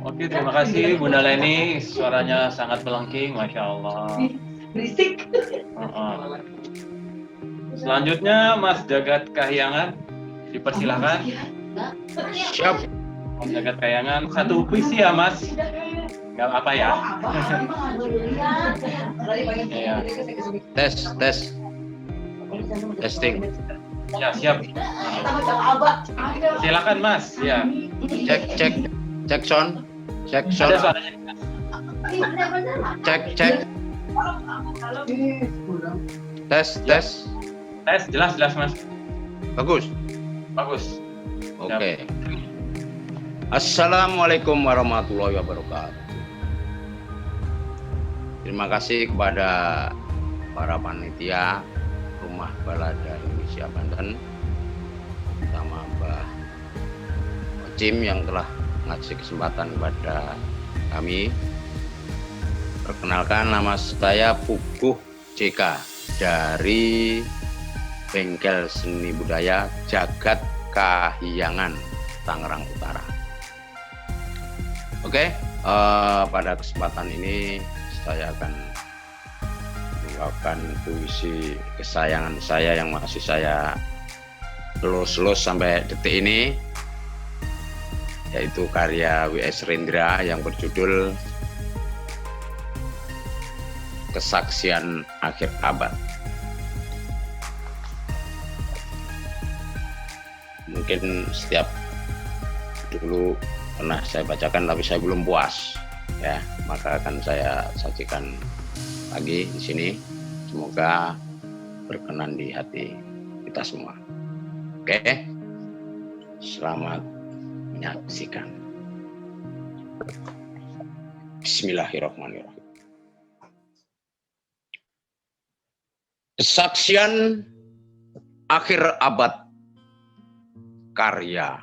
Oke, terima kasih Bunda Leni, suaranya sangat melengking, Masya Allah. Berisik. Selanjutnya Mas Jagat Kahyangan, dipersilakan. Siap. Mas Jagat Kahyangan, satu puisi ya Mas, nggak apa ya. Iya. Tes. Testing. Ya, siap. Silakan Mas. Ya. Cek sound. Ada suaranya. Cek. Tes. Tes, jelas Mas. Bagus. Oke. Assalamualaikum warahmatullahi wabarakatuh. Terima kasih kepada para panitia Rumah Balada Indonesia Banten, sama Mbah Ocim yang telah ngasih kesempatan kepada kami. Perkenalkan, nama saya Puguh JK dari Bengkel Seni Budaya Jagat Kahyangan, Tangerang Utara. Oke, pada kesempatan ini saya akan membawakan puisi kesayangan saya yang masih saya lulus sampai detik ini, yaitu karya W.S. Rendra yang berjudul Kesaksian Akhir Abad. Mungkin setiap dulu pernah saya bacakan tapi saya belum puas, ya, maka akan saya sajikan lagi di sini. Semoga berkenan di hati kita semua. Oke, selamat menyaksikan. Bismillahirrahmanirrahim. Kesaksian Akhir Abad, karya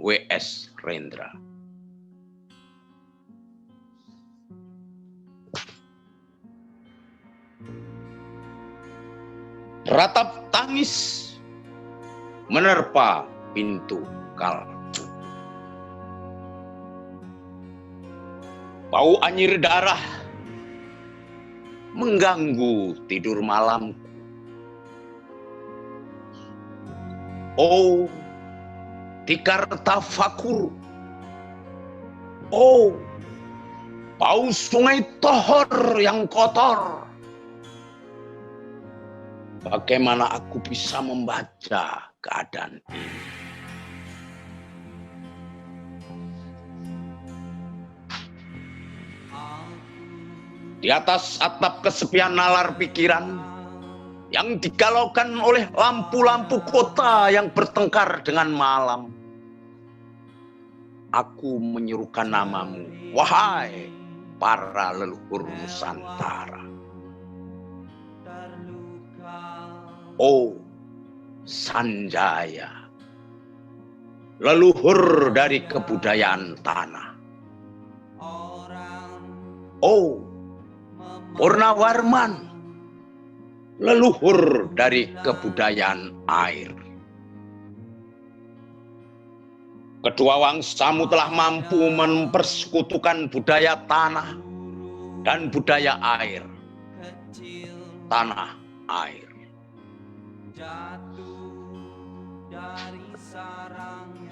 W.S. Rendra. Ratap tangis menerpa pintu kalbu. Bau anyir darah mengganggu tidur malamku. Oh, tikar tafakur. Oh, bau sungai Tohor yang kotor. Bagaimana aku bisa membaca keadaan ini? Di atas atap kesepian nalar pikiran yang digalaukan oleh lampu-lampu kota yang bertengkar dengan malam, aku menyerukan namamu, wahai para leluhur Nusantara. Oh, Sanjaya, leluhur dari kebudayaan tanah. Oh, Purnawarman, leluhur dari kebudayaan air. Kedua wangsamu telah mampu mempersekutukan budaya tanah dan budaya air. Tanah air.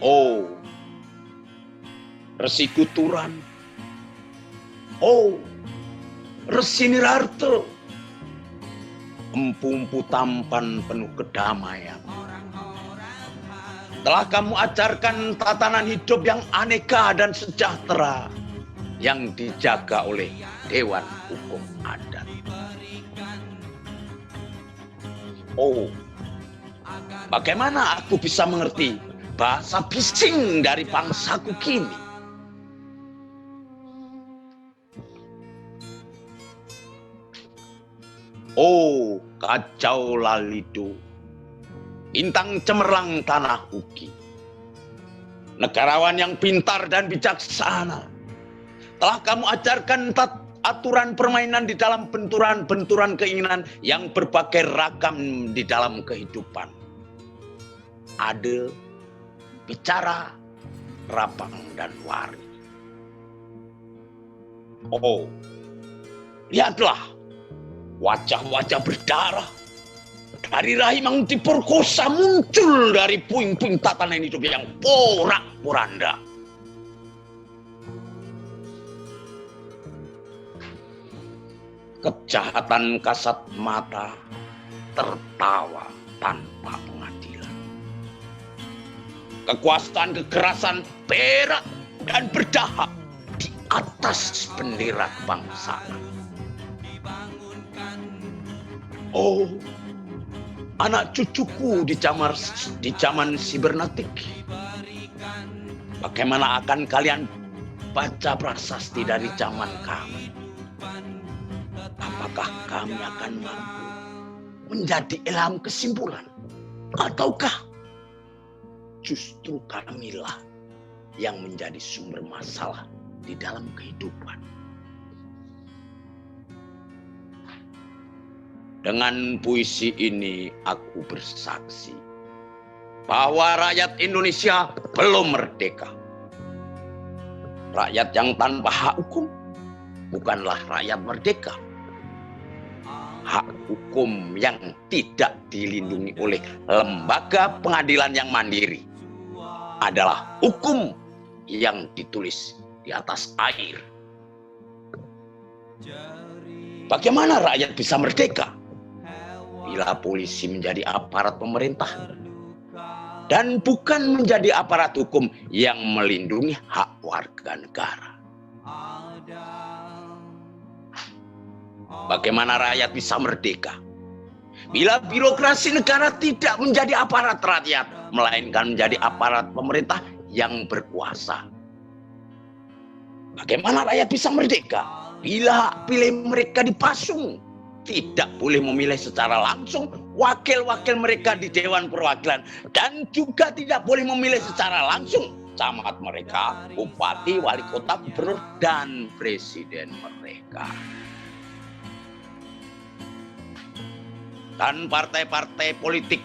Oh, Resi Guturan. Oh, Resi Nirarte. Empu-empu tampan penuh kedamaian. Telah kamu ajarkan tatanan hidup yang aneka dan sejahtera yang dijaga oleh Dewan Hukum Adat. Oh, bagaimana aku bisa mengerti bahasa bising dari bangsaku kini? Oh, Kacau Lalido, bintang cemerlang tanah Uki. Negarawan yang pintar dan bijaksana, telah kamu ajarkan aturan permainan di dalam benturan-benturan keinginan yang berbagai ragam di dalam kehidupan. Adil, bicara, rapang, dan wari. Oh, lihatlah wajah-wajah berdarah dari rahim yang diperkosa muncul dari puing-puing tatanan hidup yang porak-poranda. Kejahatan kasat mata tertawa tanpa pengadilan. Kekuasaan kekerasan perak dan berdahak di atas bendera kebangsaan. Oh, anak cucuku di zaman sibernetik. Bagaimana akan kalian baca prasasti dari zaman kami? Apakah kami akan mampu menjadi ilham kesimpulan? Ataukah justru kamilah yang menjadi sumber masalah di dalam kehidupan? Dengan puisi ini aku bersaksi bahwa rakyat Indonesia belum merdeka. Rakyat yang tanpa hak hukum bukanlah rakyat merdeka. Hak hukum yang tidak dilindungi oleh lembaga pengadilan yang mandiri adalah hukum yang ditulis di atas air. Bagaimana rakyat bisa merdeka bila polisi menjadi aparat pemerintah dan bukan menjadi aparat hukum yang melindungi hak warga negara? Bagaimana rakyat bisa merdeka bila birokrasi negara tidak menjadi aparat rakyat, melainkan menjadi aparat pemerintah yang berkuasa? Bagaimana rakyat bisa merdeka bila hak pilih mereka dipasung, tidak boleh memilih secara langsung wakil-wakil mereka di Dewan Perwakilan, dan juga tidak boleh memilih secara langsung camat mereka, bupati, wali kota, gubernur, dan presiden mereka? Dan partai-partai politik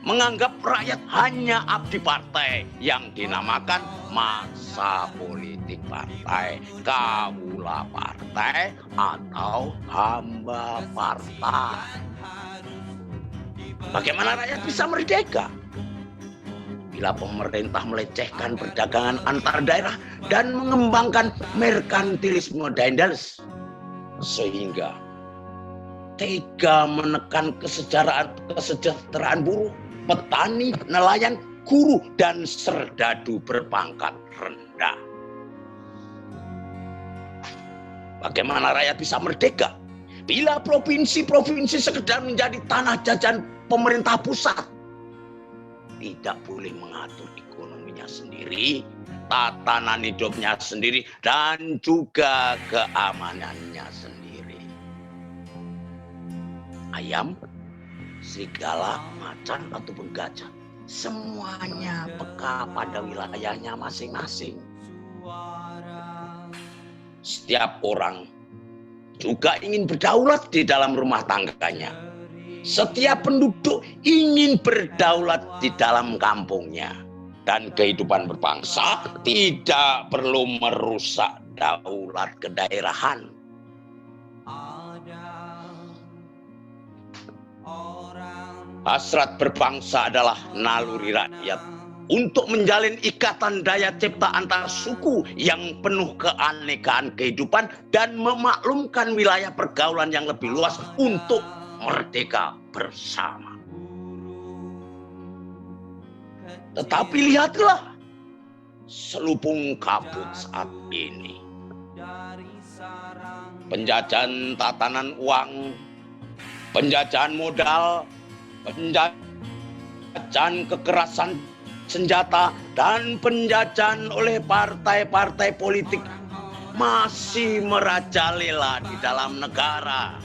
menganggap rakyat hanya abdi partai yang dinamakan massa politik partai, kawula partai, atau hamba partai. Bagaimana rakyat bisa merdeka bila pemerintah melecehkan perdagangan antar daerah dan mengembangkan merkantilisme daendels, sehingga tega menekan kesejahteraan buruh, petani, nelayan, guru, dan serdadu berpangkat rendah? Bagaimana rakyat bisa merdeka bila provinsi-provinsi sekedar menjadi tanah jajan pemerintah pusat, tidak boleh mengatur ekonominya sendiri, tatanan hidupnya sendiri, dan juga keamanannya sendiri? Ayam, serigala, macan, ataupun gajah, semuanya peka pada wilayahnya masing-masing. Setiap orang juga ingin berdaulat di dalam rumah tangganya. Setiap penduduk ingin berdaulat di dalam kampungnya. Dan kehidupan berbangsa tidak perlu merusak daulat kedaerahan. Hasrat berbangsa adalah naluri rakyat untuk menjalin ikatan daya cipta antar suku yang penuh keanekaan kehidupan dan memaklumkan wilayah pergaulan yang lebih luas untuk merdeka bersama. Tetapi lihatlah selubung kabut saat ini. Penjajahan tatanan uang, penjajahan modal, penjajahan kekerasan senjata, dan penjajahan oleh partai-partai politik masih merajalela di dalam negara.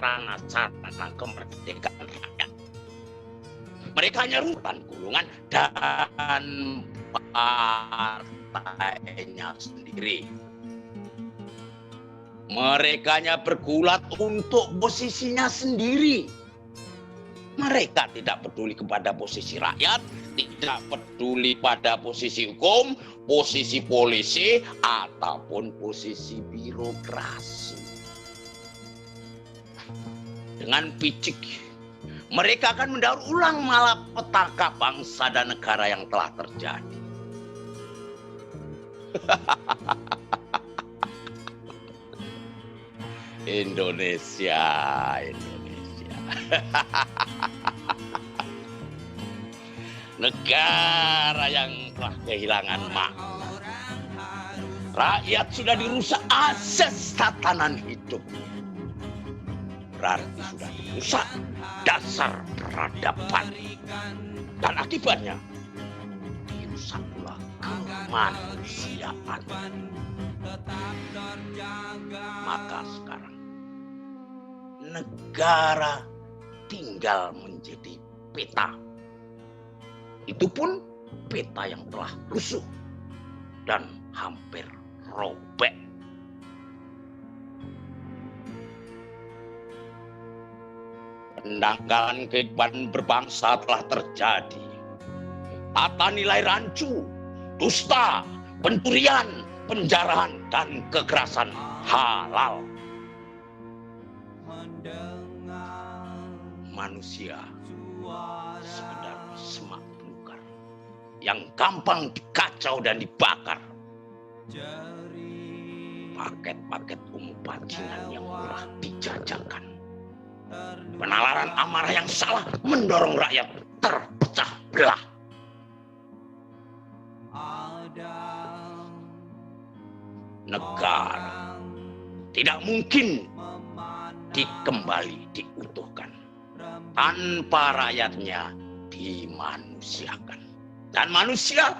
sarana kemerdekaan rakyat. Mereka hanya rutan gulungan dan partainya sendiri. Mereka hanya bergulat untuk posisinya sendiri. Mereka tidak peduli kepada posisi rakyat, tidak peduli pada posisi hukum, posisi polisi, ataupun posisi birokrasi. Dengan picik, mereka akan mendaur ulang malapetaka bangsa dan negara yang telah terjadi. Indonesia. Negara yang telah kehilangan makna. Rakyat sudah dirusak asas tatanan hidup. Berarti sudah dirusak dasar peradaban. Dan akibatnya dirusak pula kemanusiaan. Maka sekarang negara tinggal menjadi peta. Itu pun peta yang telah rusuh dan hampir robek. Pendangkalan kehidupan berbangsa telah terjadi. Tata nilai rancu, dusta, pencurian, penjarahan, dan kekerasan halal. Manusia sekedar semak belukar yang gampang dikacau dan dibakar. Paket-paket umum bajingan yang murah dijajakan. Penalaran amarah yang salah mendorong rakyat terpecah belah. Negara tidak mungkin diutuhkan tanpa rakyatnya dimanusiakan. Dan manusia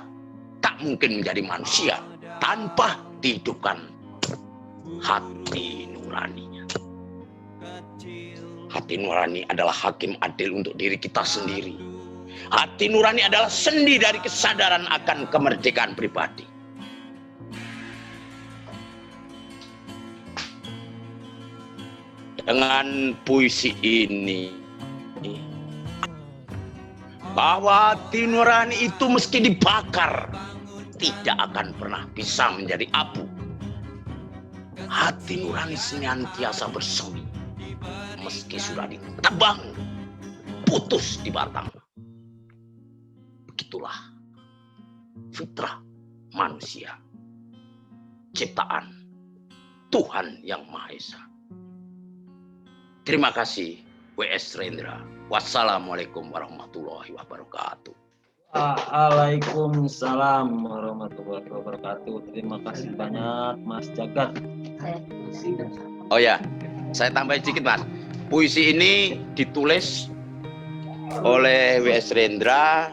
tak mungkin menjadi manusia tanpa dihidupkan hati nuraninya. Hati nurani adalah hakim adil untuk diri kita sendiri. Hati nurani adalah sendi dari kesadaran akan kemerdekaan pribadi. Dengan puisi ini, bahwa hati nurani itu meski dibakar, tidak akan pernah bisa menjadi abu. Hati nurani senantiasa bersemi, meski sudah ditebang, putus di batang. Begitulah fitrah manusia, ciptaan Tuhan Yang Maha Esa. Terima kasih, W.S. Rendra. Wassalamualaikum warahmatullahi wabarakatuh. Waalaikumsalam warahmatullahi wabarakatuh. Terima kasih banyak, Mas Jagat. Oh ya, saya tambahin sedikit, Mas. Puisi ini ditulis oleh W.S. Rendra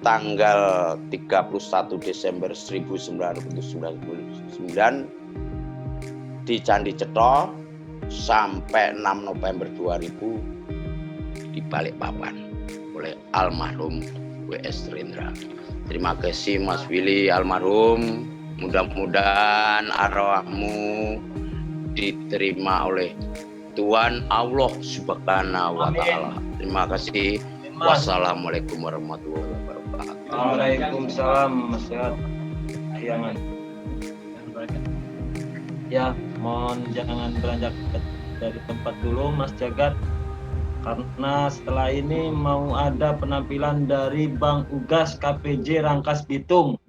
tanggal 31 Desember 1999 di Candi Cetha sampai 6 November 2000 di Balikpapan oleh almarhum W.S. Rendra. Terima kasih Mas Willy almarhum. Mudah-mudahan arwahmu diterima oleh Tuhan Allah Subhanahu wa Ta'ala. Terima kasih. Wassalamualaikum warahmatullahi wabarakatuh. Waalaikumsalam, Mas Jagat. Ya, mohon jangan beranjak dari tempat dulu, Mas Jagat, karena setelah ini mau ada penampilan dari Bang Ugas KPJ Rangkas Bitung.